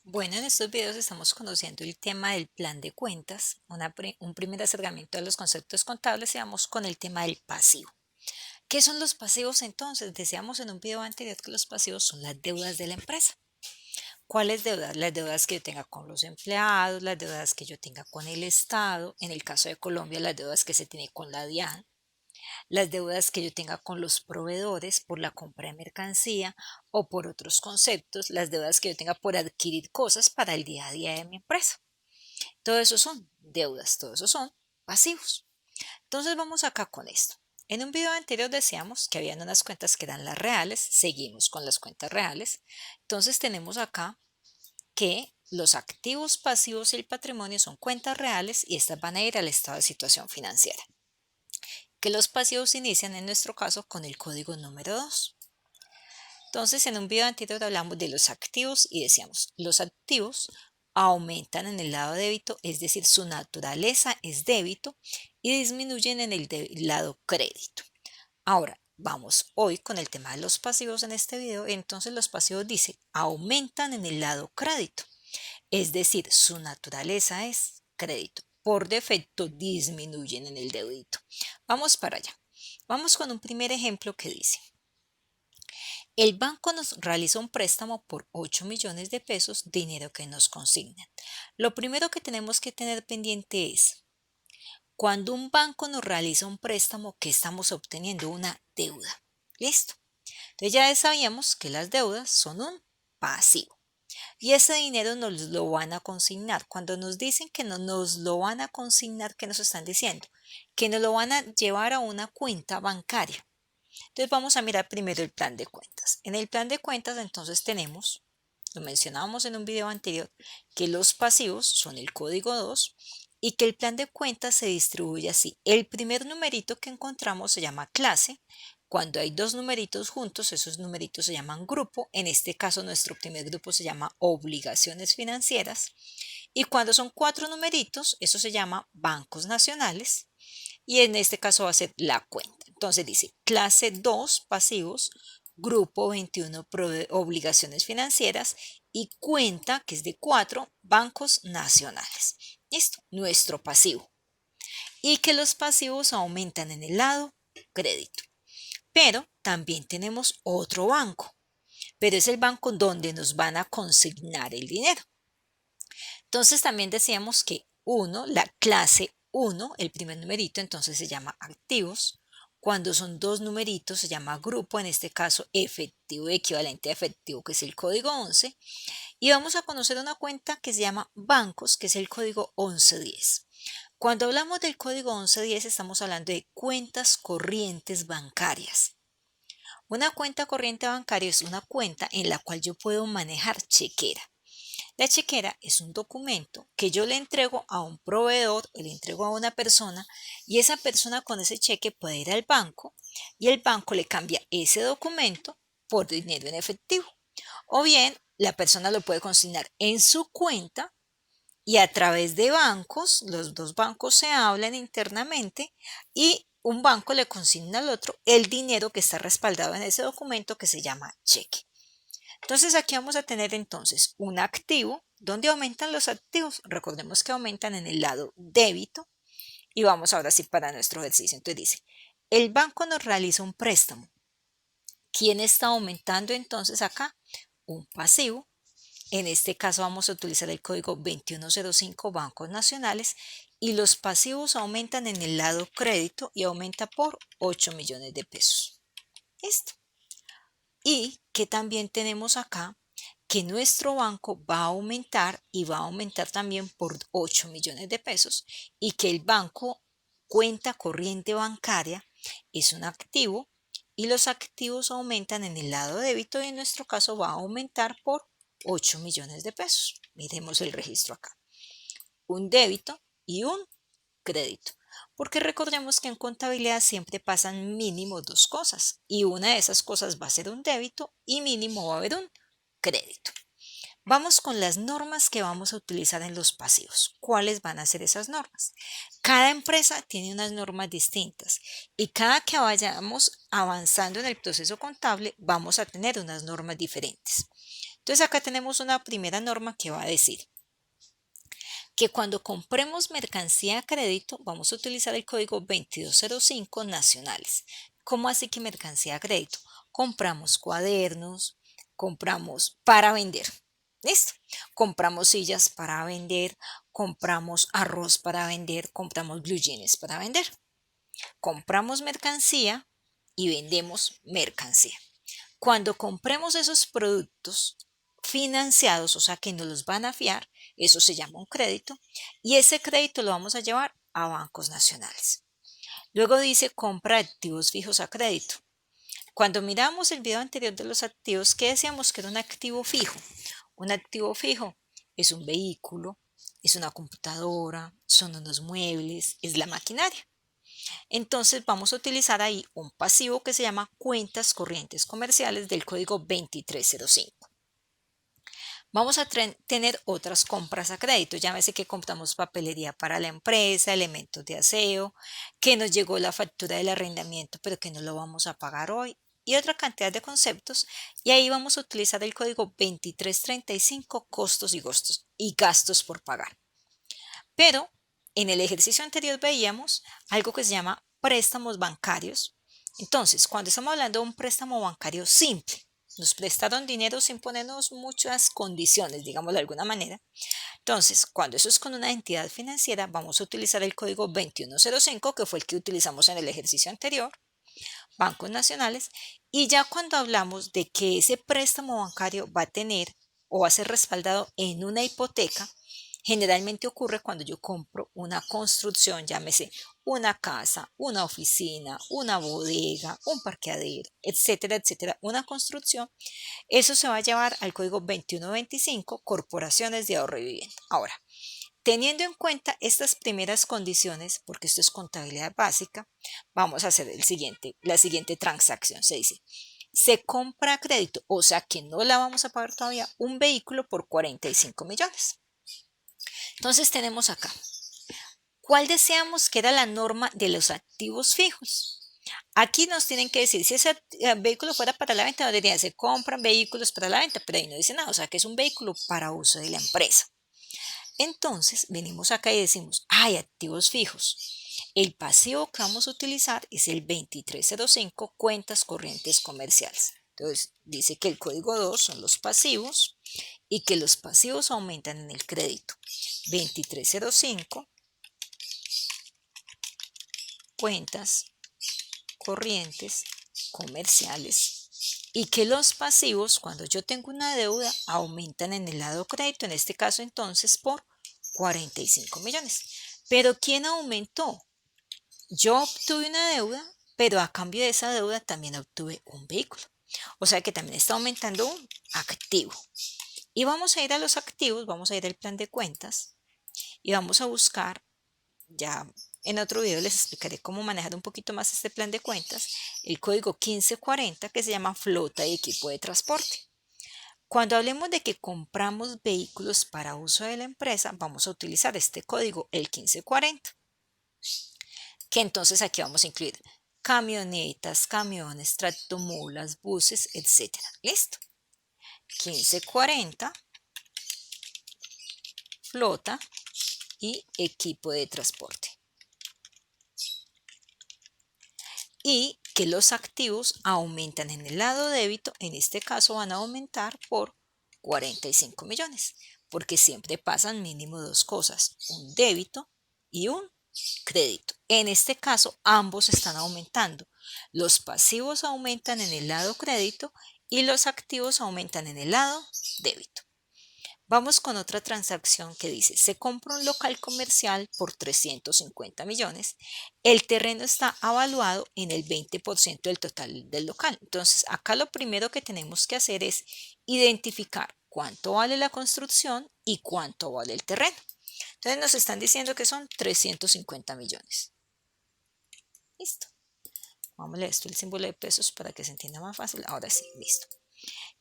Bueno, en estos videos estamos conociendo el tema del plan de cuentas, un primer acercamiento a los conceptos contables y vamos con el tema del pasivo. ¿Qué son los pasivos entonces? Decíamos en un video anterior que los pasivos son las deudas de la empresa. ¿Cuáles deudas? Las deudas que yo tenga con los empleados, las deudas que yo tenga con el Estado, en el caso de Colombia, las deudas que se tiene con la DIAN, las deudas que yo tenga con los proveedores por la compra de mercancía o por otros conceptos, las deudas que yo tenga por adquirir cosas para el día a día de mi empresa. Todo eso son deudas, todo eso son pasivos. Entonces vamos acá con esto. En un video anterior decíamos que habían unas cuentas que eran las reales, seguimos con las cuentas reales. Entonces tenemos acá que los activos, pasivos y el patrimonio son cuentas reales y estas van a ir al estado de situación financiera. Que los pasivos inician en nuestro caso con el código número 2. Entonces, en un video anterior hablamos de los activos y decíamos, los activos aumentan en el lado débito, es decir, su naturaleza es débito y disminuyen en el lado crédito. Ahora, vamos hoy con el tema de los pasivos en este video. Entonces, los pasivos dice, aumentan en el lado crédito, es decir, su naturaleza es crédito. Por defecto disminuyen en el débito. Vamos para allá. Vamos con un primer ejemplo que dice, el banco nos realiza un préstamo por 8 millones de pesos, dinero que nos consignan. Lo primero que tenemos que tener pendiente es, cuando un banco nos realiza un préstamo, ¿qué estamos obteniendo? Una deuda. ¿Listo? Entonces ya sabíamos que las deudas son un pasivo. Y ese dinero nos lo van a consignar. Cuando nos dicen que no nos lo van a consignar, ¿qué nos están diciendo? Que nos lo van a llevar a una cuenta bancaria. Entonces vamos a mirar primero el plan de cuentas. En el plan de cuentas entonces tenemos, lo mencionábamos en un video anterior, que los pasivos son el código 2 y que el plan de cuentas se distribuye así. El primer numerito que encontramos se llama clase. Cuando hay dos numeritos juntos, esos numeritos se llaman grupo. En este caso, nuestro primer grupo se llama obligaciones financieras. Y cuando son cuatro numeritos, eso se llama bancos nacionales. Y en este caso va a ser la cuenta. Entonces dice clase 2 pasivos, grupo 21 obligaciones financieras y cuenta que es de 4 bancos nacionales. Listo, nuestro pasivo. Y que los pasivos aumentan en el lado crédito. Pero también tenemos otro banco, pero es el banco donde nos van a consignar el dinero. Entonces también decíamos que la clase 1, el primer numerito, entonces se llama activos. Cuando son dos numeritos se llama grupo, en este caso efectivo equivalente a efectivo, que es el código 11. Y vamos a conocer una cuenta que se llama bancos, que es el código 1110. Cuando hablamos del código 1110 estamos hablando de cuentas corrientes bancarias. Una cuenta corriente bancaria es una cuenta en la cual yo puedo manejar chequera. La chequera es un documento que yo le entrego a un proveedor, le entrego a una persona y esa persona con ese cheque puede ir al banco y el banco le cambia ese documento por dinero en efectivo. O bien la persona lo puede consignar en su cuenta y a través de bancos, los dos bancos se hablan internamente y un banco le consigna al otro el dinero que está respaldado en ese documento que se llama cheque. Entonces aquí vamos a tener entonces un activo. ¿Dónde aumentan los activos? Recordemos que aumentan en el lado débito y vamos ahora sí para nuestro ejercicio. Entonces dice, el banco nos realiza un préstamo. ¿Quién está aumentando entonces acá? Un pasivo. En este caso vamos a utilizar el código 2105 Bancos Nacionales y los pasivos aumentan en el lado crédito y aumenta por 8 millones de pesos. ¿Listo? Y que también tenemos acá que nuestro banco va a aumentar y va a aumentar también por 8 millones de pesos y que el banco cuenta corriente bancaria es un activo y los activos aumentan en el lado débito y en nuestro caso va a aumentar por 8 millones de pesos. Miremos el registro acá. Un débito y un crédito. Porque recordemos que en contabilidad siempre pasan mínimo dos cosas y una de esas cosas va a ser un débito y mínimo va a haber un crédito. Vamos con las normas que vamos a utilizar en los pasivos. ¿Cuáles van a ser esas normas? Cada empresa tiene unas normas distintas y cada que vayamos avanzando en el proceso contable vamos a tener unas normas diferentes. Entonces acá tenemos una primera norma que va a decir que cuando compremos mercancía a crédito vamos a utilizar el código 2205 nacionales. ¿Cómo así que mercancía a crédito? Compramos cuadernos, compramos para vender. ¿Listo? Compramos sillas para vender, compramos arroz para vender, compramos blue jeans para vender. Compramos mercancía y vendemos mercancía. Cuando compremos esos productos financiados, o sea que nos los van a fiar, eso se llama un crédito, y ese crédito lo vamos a llevar a bancos nacionales. Luego dice compra de activos fijos a crédito. Cuando miramos el video anterior de los activos, ¿qué decíamos que era un activo fijo? Un activo fijo es un vehículo, es una computadora, son unos muebles, es la maquinaria. Entonces vamos a utilizar ahí un pasivo que se llama cuentas corrientes comerciales del código 2305. Vamos a tener otras compras a crédito. Llámese que compramos papelería para la empresa, elementos de aseo, que nos llegó la factura del arrendamiento, pero que no lo vamos a pagar hoy, y otra cantidad de conceptos. Y ahí vamos a utilizar el código 2335, costos y gastos por pagar. Pero en el ejercicio anterior veíamos algo que se llama préstamos bancarios. Entonces, cuando estamos hablando de un préstamo bancario simple, nos prestaron dinero sin ponernos muchas condiciones, digámoslo de alguna manera. Entonces, cuando eso es con una entidad financiera, vamos a utilizar el código 2105, que fue el que utilizamos en el ejercicio anterior, bancos nacionales. Y ya cuando hablamos de que ese préstamo bancario va a tener o va a ser respaldado en una hipoteca, generalmente ocurre cuando yo compro una construcción, llámese una casa, una oficina, una bodega, un parqueadero, etcétera, etcétera, una construcción. Eso se va a llevar al código 2125, corporaciones de ahorro y vivienda. Ahora, teniendo en cuenta estas primeras condiciones, porque esto es contabilidad básica, vamos a hacer la siguiente transacción. Se dice, se compra a crédito, o sea que no la vamos a pagar todavía, un vehículo por 45 millones. Entonces tenemos acá, ¿cuál deseamos que era la norma de los activos fijos? Aquí nos tienen que decir, si ese vehículo fuera para la venta, no diría, se compran vehículos para la venta, pero ahí no dice nada, o sea que es un vehículo para uso de la empresa. Entonces venimos acá y decimos, hay activos fijos. El pasivo que vamos a utilizar es el 2305, cuentas corrientes comerciales. Entonces dice que el código 2 son los pasivos y que los pasivos aumentan en el crédito. 2305, cuentas corrientes comerciales, y que los pasivos, cuando yo tengo una deuda, aumentan en el lado crédito, en este caso entonces por 45 millones. Pero ¿quién aumentó? Yo obtuve una deuda, pero a cambio de esa deuda también obtuve un vehículo. O sea que también está aumentando un activo. Y vamos a ir a los activos, vamos a ir al plan de cuentas y vamos a buscar, ya en otro video les explicaré cómo manejar un poquito más este plan de cuentas, el código 1540 que se llama flota y equipo de transporte. Cuando hablemos de que compramos vehículos para uso de la empresa, vamos a utilizar este código, el 1540, que entonces aquí vamos a incluir camionetas, camiones, tractomulas, buses, etcétera. ¿Listo? 1540, flota y equipo de transporte. Y que los activos aumentan en el lado débito, en este caso van a aumentar por 45 millones, porque siempre pasan mínimo dos cosas, un débito y un crédito. En este caso, ambos están aumentando. Los pasivos aumentan en el lado crédito y los activos aumentan en el lado débito. Vamos con otra transacción que dice, se compra un local comercial por 350 millones, el terreno está avaluado en el 20% del total del local. Entonces, acá lo primero que tenemos que hacer es identificar cuánto vale la construcción y cuánto vale el terreno. Entonces, nos están diciendo que son 350 millones. Listo. Vamos a leer esto el símbolo de pesos para que se entienda más fácil. Ahora sí, listo.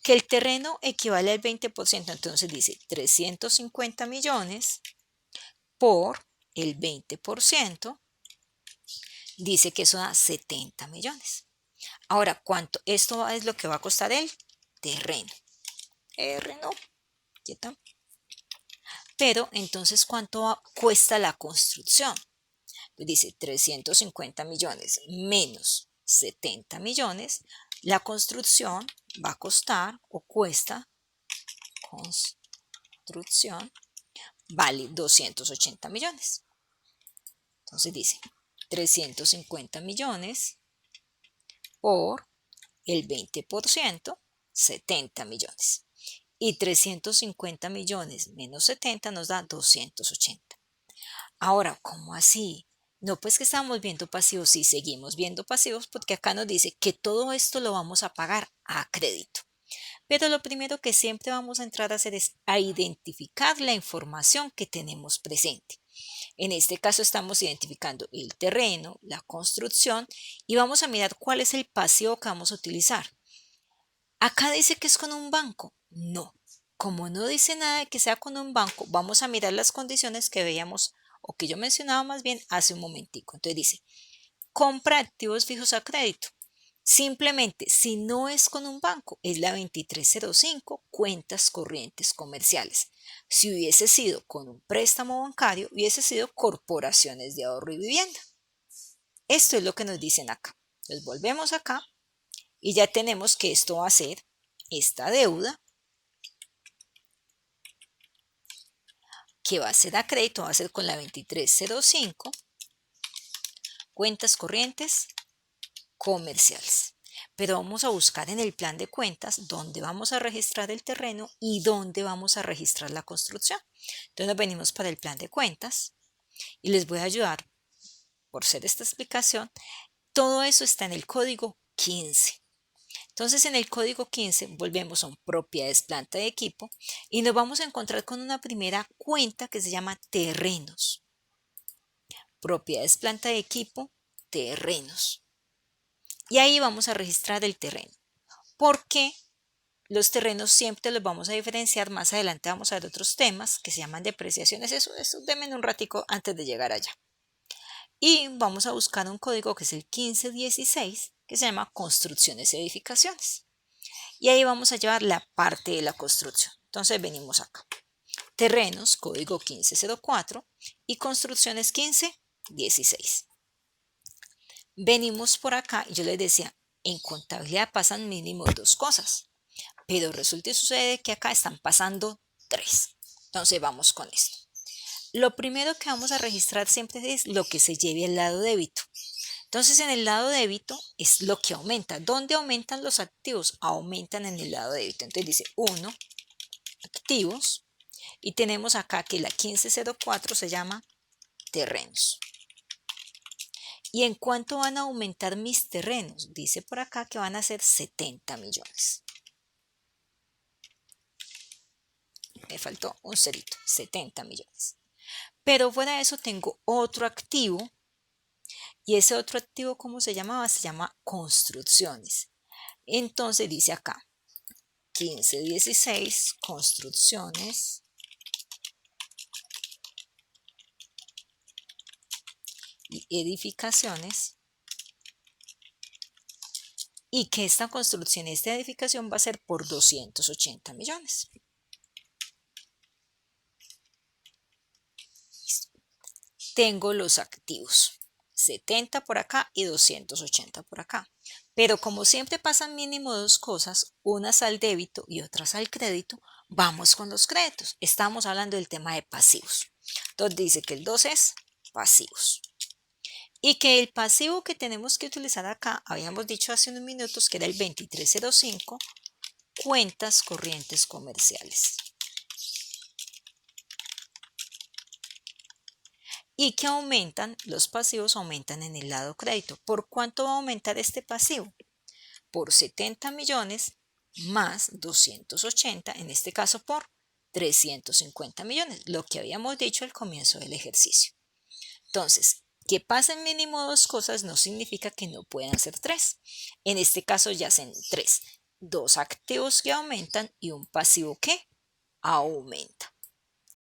Que el terreno equivale al 20%, entonces dice 350 millones por el 20%, dice que eso da 70 millones. Ahora, ¿cuánto? Esto es lo que va a costar el terreno. R no, ¿quieto? Pero entonces, ¿cuánto cuesta la construcción? Pues dice 350 millones menos 70 millones. La construcción va a costar o cuesta, construcción, vale 280 millones. Entonces dice 350 millones por el 20%, 70 millones. Y 350 millones menos 70 nos da 280. Ahora, ¿cómo así? No, pues que estamos viendo pasivos, sí, seguimos viendo pasivos porque acá nos dice que todo esto lo vamos a pagar a crédito. Pero lo primero que siempre vamos a entrar a hacer es a identificar la información que tenemos presente. En este caso estamos identificando el terreno, la construcción y vamos a mirar cuál es el pasivo que vamos a utilizar. Acá dice que es con un banco. No, como no dice nada de que sea con un banco, vamos a mirar las condiciones que veíamos o que yo mencionaba más bien hace un momentico. Entonces dice, compra activos fijos a crédito. Simplemente, si no es con un banco, es la 2305, cuentas corrientes comerciales. Si hubiese sido con un préstamo bancario, hubiese sido corporaciones de ahorro y vivienda. Esto es lo que nos dicen acá. Entonces volvemos acá y ya tenemos que esto va a ser esta deuda que va a ser a crédito, va a ser con la 2305, cuentas corrientes comerciales. Pero vamos a buscar en el plan de cuentas dónde vamos a registrar el terreno y dónde vamos a registrar la construcción. Entonces nos venimos para el plan de cuentas y les voy a ayudar por ser esta explicación. Todo eso está en el código 15. Entonces en el código 15 volvemos a un propiedades, planta y equipo y nos vamos a encontrar con una primera cuenta que se llama terrenos. Propiedades, planta y equipo, terrenos. Y ahí vamos a registrar el terreno. Porque los terrenos siempre los vamos a diferenciar. Más adelante vamos a ver otros temas que se llaman depreciaciones. Eso denme un ratico antes de llegar allá. Y vamos a buscar un código que es el 1516, que se llama construcciones y edificaciones. Y ahí vamos a llevar la parte de la construcción. Entonces venimos acá. Terrenos, código 1504 y construcciones 1516. Venimos por acá y yo les decía, en contabilidad pasan mínimo dos cosas, pero resulta y sucede que acá están pasando tres. Entonces vamos con esto. Lo primero que vamos a registrar siempre es lo que se lleve al lado débito. Entonces en el lado débito es lo que aumenta. ¿Dónde aumentan los activos? Aumentan en el lado débito. Entonces dice 1, activos, y tenemos acá que la 1504 se llama terrenos. ¿Y en cuánto van a aumentar mis terrenos? Dice por acá que van a ser 70 millones. Me faltó un cerito, 70 millones. Pero fuera de eso tengo otro activo. Y ese otro activo, ¿cómo se llamaba? Se llama construcciones. Entonces dice acá, 1516, construcciones y edificaciones. Y que esta construcción, esta edificación va a ser por 280 millones. Tengo los activos, 70 por acá y 280 por acá. Pero como siempre pasan mínimo dos cosas, unas al débito y otras al crédito, vamos con los créditos. Estamos hablando del tema de pasivos. Entonces dice que el 2 es pasivos. Y que el pasivo que tenemos que utilizar acá, habíamos dicho hace unos minutos que era el 2305, cuentas corrientes comerciales. Y que aumentan, los pasivos aumentan en el lado crédito. ¿Por cuánto va a aumentar este pasivo? Por 70 millones más 280, en este caso por 350 millones, lo que habíamos dicho al comienzo del ejercicio. Entonces, que pasen mínimo dos cosas no significa que no puedan ser tres. En este caso ya son tres, dos activos que aumentan y un pasivo que aumenta.